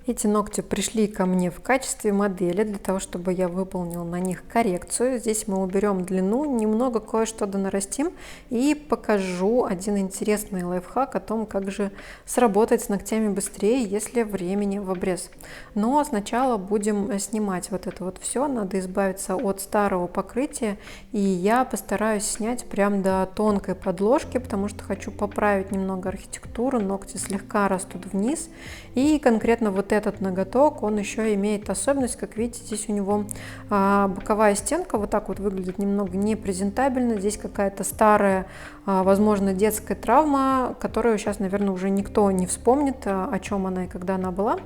Эти ногти пришли ко мне в качестве модели для того, чтобы я выполнила на них коррекцию. Здесь мы уберем длину, немного кое-что донарастим и покажу один интересный лайфхак о том, как же сработать с ногтями быстрее, если времени в обрез. Но сначала будем снимать вот это вот все, надо избавиться от старого покрытия, и я постараюсь снять прям до тонкой подложки, потому что хочу поправить немного архитектуру, ногти слегка растут вниз, и конкретно вот этот ноготок, он еще имеет особенность, как видите, здесь у него боковая стенка вот так вот выглядит немного непрезентабельно, здесь какая-то старая, возможно, детская травма, которую сейчас, наверное, уже никто не вспомнит, о чем она и когда она была.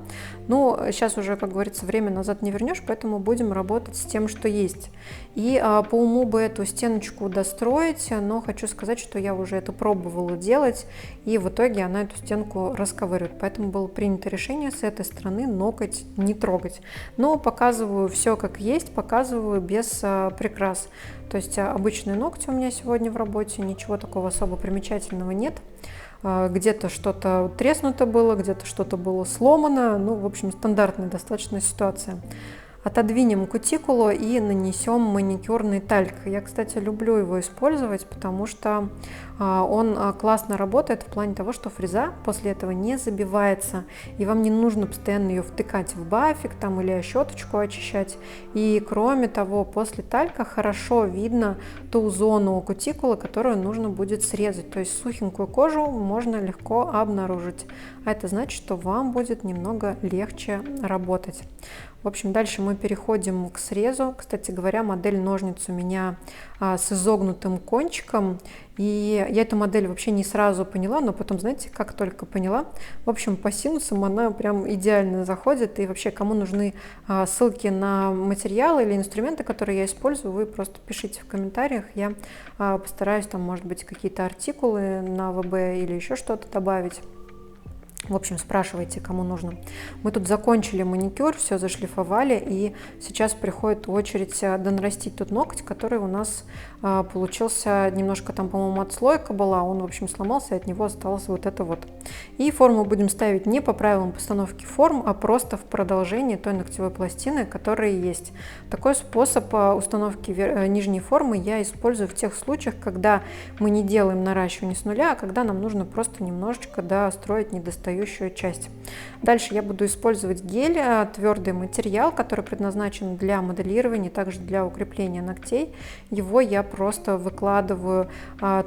Но сейчас уже, как говорится, время назад не вернешь, поэтому будем работать с тем, что есть. И по уму бы эту стеночку достроить, но хочу сказать, что я уже это пробовала делать, и в итоге она эту стенку расковыривает. Поэтому было принято решение с этой стороны ноготь не трогать. Но показываю все как есть, показываю без прикрас. То есть обычные ногти у меня сегодня в работе, ничего такого особо примечательного нет. Где-то что-то треснуто было, где-то что-то было сломано. Ну, в общем, стандартная достаточно ситуация. Отодвинем кутикулу и нанесем маникюрный тальк. Я, кстати, люблю его использовать, потому что он классно работает в плане того, что фреза после этого не забивается, и вам не нужно постоянно ее втыкать в бафик там, или щеточку очищать. И кроме того, после талька хорошо видно ту зону кутикулы, которую нужно будет срезать. То есть сухенькую кожу можно легко обнаружить. А это значит, что вам будет немного легче работать. В общем, дальше мы переходим к срезу. Кстати говоря, модель ножниц у меня с изогнутым кончиком. И я эту модель вообще не сразу поняла, но потом, знаете, как только поняла, в общем, по синусам она прям идеально заходит. И вообще, кому нужны ссылки на материалы или инструменты, которые я использую, вы просто пишите в комментариях. Я постараюсь там, может быть, какие-то артикулы на ВБ или еще что-то добавить. В общем, спрашивайте, кому нужно. Мы тут закончили маникюр, все зашлифовали, и сейчас приходит очередь донарастить тот ноготь, который у нас получился немножко там, по-моему, отслойка была, он, в общем, сломался, и от него осталось вот это вот. И форму будем ставить не по правилам постановки форм, а просто в продолжении той ногтевой пластины, которая есть. Такой способ установки нижней формы я использую в тех случаях, когда мы не делаем наращивание с нуля, а когда нам нужно просто немножечко достроить недостающую часть. Дальше я буду использовать гель, твердый материал, который предназначен для моделирования, также для укрепления ногтей. Его я просто выкладываю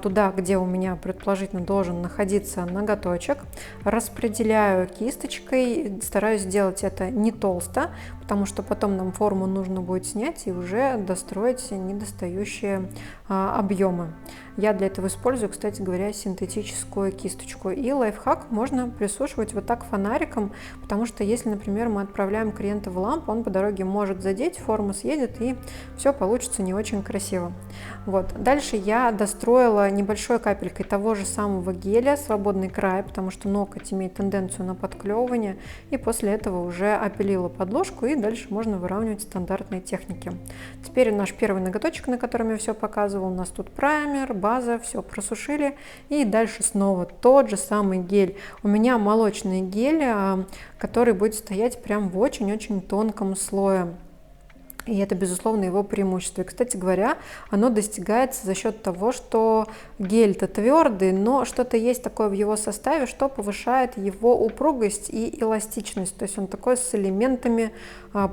туда, где у меня предположительно должен находиться ноготочек, распределяю кисточкой, стараюсь сделать это не толсто, потому что потом нам форму нужно будет снять и уже достроить недостающие объемы. Я для этого использую, кстати говоря, синтетическую кисточку. И лайфхак: можно присушивать вот так фонариком, потому что если, например, мы отправляем клиента в лампу, он по дороге может задеть, форма съедет, и все получится не очень красиво. Вот. Дальше я достроила небольшой капелькой того же самого геля свободный край, потому что ноготь имеет тенденцию на подклевывание, и после этого уже опилила подложку, и дальше можно выравнивать стандартные техники. Теперь наш первый ноготочек, на котором я все показывала, у нас тут праймер, база, все просушили, и дальше снова тот же самый гель. У меня молочный гель, который будет стоять прям в очень-очень тонком слое. И это, безусловно, его преимущество. И, кстати говоря, оно достигается за счет того, что гель-то твердый, но что-то есть такое в его составе, что повышает его упругость и эластичность. То есть он такой с элементами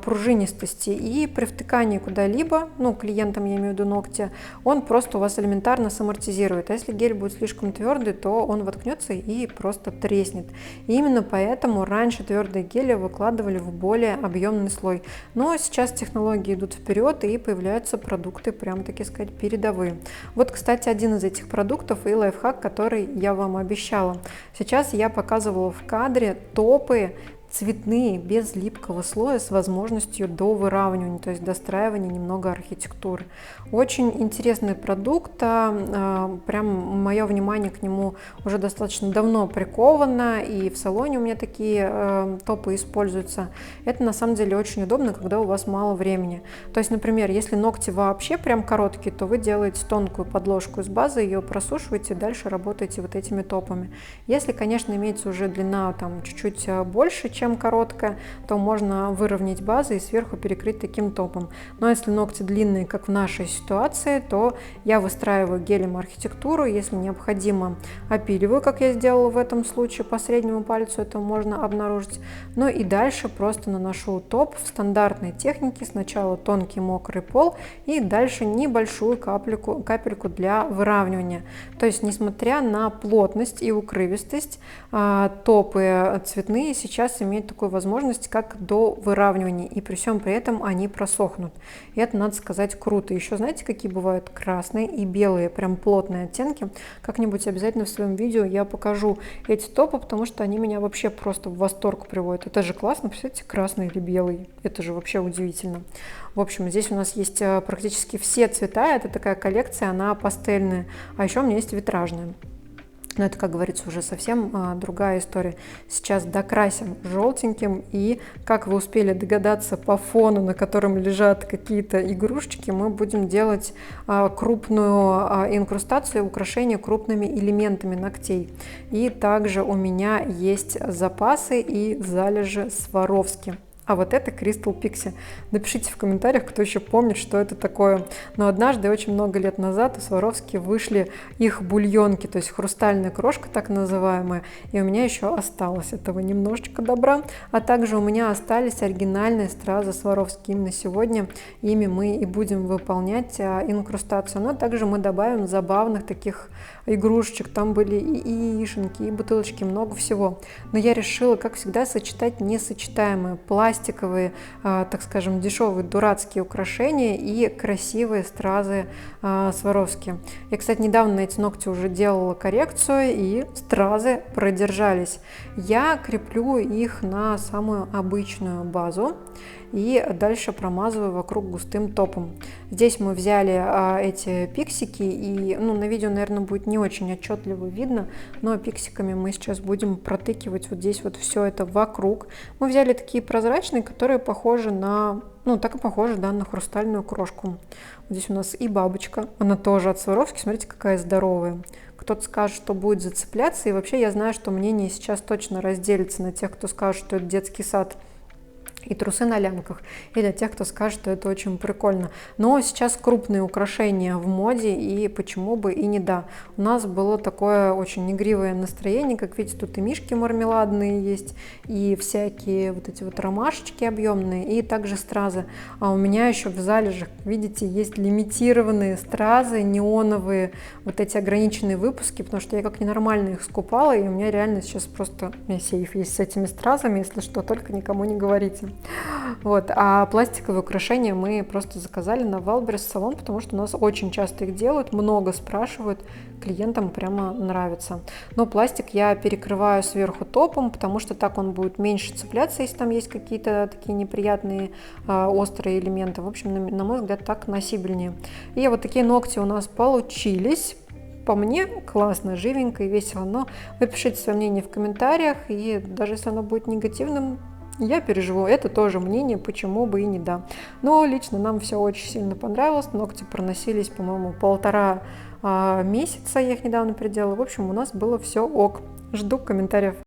пружинистости. И при втыкании куда-либо, ну, клиентам я имею в виду ногти, он просто у вас элементарно самортизирует. А если гель будет слишком твердый, то он воткнется и просто треснет. И именно поэтому раньше твердые гели выкладывали в более объемный слой. Но сейчас технологии идут вперед, и появляются продукты, прям таки сказать, передовые. Вот, кстати, один из этих продуктов и лайфхак, который я вам обещала. Сейчас я показывала в кадре топы цветные, без липкого слоя, с возможностью до выравнивания, то есть достраивания немного архитектуры. Очень интересный продукт, прям мое внимание к нему уже достаточно давно приковано, и в салоне у меня такие топы используются. Это на самом деле очень удобно, когда у вас мало времени. То есть, например, если ногти вообще прям короткие, то вы делаете тонкую подложку из базы, ее просушиваете, дальше работаете вот этими топами. Если, конечно, имеется уже длина там чуть-чуть больше, чем чем короткая, то можно выровнять базы и сверху перекрыть таким топом. Но если ногти длинные, как в нашей ситуации, то я выстраиваю гелем архитектуру, если необходимо, опиливаю, как я сделала в этом случае, по среднему пальцу это можно обнаружить. Ну и дальше просто наношу топ в стандартной технике, сначала тонкий мокрый пол и дальше небольшую капельку для выравнивания. То есть, несмотря на плотность и укрывистость, топы цветные сейчас имеют такую возможность, как до выравнивания, и при всем при этом они просохнут. И это, надо сказать, круто. Еще знаете, какие бывают красные и белые, прям плотные оттенки? Как-нибудь обязательно в своем видео я покажу эти топы, потому что они меня вообще просто в восторг приводят. Это же классно, представляете, красный или белый. Это же вообще удивительно. В общем, здесь у нас есть практически все цвета. Это такая коллекция, она пастельная. А еще у меня есть витражная. Но это, как говорится, уже совсем другая история. Сейчас докрасим желтеньким, и, как вы успели догадаться по фону, на котором лежат какие-то игрушечки, мы будем делать крупную инкрустацию, украшение крупными элементами ногтей. И также у меня есть запасы и залежи Сваровски. А вот это Crystal Pixie. Напишите в комментариях, кто еще помнит, что это такое. Но однажды, очень много лет назад, у Сваровски вышли их бульонки, то есть хрустальная крошка так называемая. И у меня еще осталось этого немножечко добра. А также у меня остались оригинальные стразы Сваровски. Именно сегодня ими мы и будем выполнять инкрустацию. Но также мы добавим забавных таких игрушечек. Там были и яишенки, и бутылочки, много всего. Но я решила, как всегда, сочетать несочетаемое. Пластиковые, так скажем, дешевые дурацкие украшения и красивые стразы Сваровски. Я, кстати, недавно на эти ногти уже делала коррекцию, и стразы продержались. Я креплю их на самую обычную базу и дальше промазываю вокруг густым топом. Здесь мы взяли эти пиксики, и на видео, наверное, будет не очень отчетливо видно, но пиксиками мы сейчас будем протыкивать вот здесь вот все это вокруг. Мы взяли такие прозрачные, которые похожи на, так и похожи, да, на хрустальную крошку. Вот здесь у нас и бабочка, она тоже от Сваровски, смотрите, какая здоровая. Кто-то скажет, что будет зацепляться, и вообще я знаю, что мнение сейчас точно разделится на тех, кто скажет, что это детский сад и трусы на лямках, и для тех, кто скажет, что это очень прикольно. Но сейчас крупные украшения в моде, и почему бы и не да. У нас было такое очень игривое настроение, как видите, тут и мишки мармеладные есть, и всякие вот эти вот ромашечки объемные, и также стразы. А у меня еще в залежах, видите, есть лимитированные стразы, неоновые, вот эти ограниченные выпуски, потому что я как ненормально их скупала, и у меня реально сейчас просто, у меня сейф есть с этими стразами, если что, только никому не говорите. Вот. А пластиковые украшения мы просто заказали на Валберес салон, потому что у нас очень часто их делают, много спрашивают, клиентам прямо нравится. Но пластик я перекрываю сверху топом, потому что так он будет меньше цепляться, если там есть какие-то такие неприятные острые элементы. В общем, на мой взгляд, так носибельнее. И вот такие ногти у нас получились. По мне классно, живенько и весело, но вы пишите свое мнение в комментариях, и даже если оно будет негативным, я переживу, это тоже мнение, почему бы и не да. Но лично нам все очень сильно понравилось, ногти проносились, по-моему, 1,5 месяца, я их недавно переделала. В общем, у нас было все ок. Жду комментариев.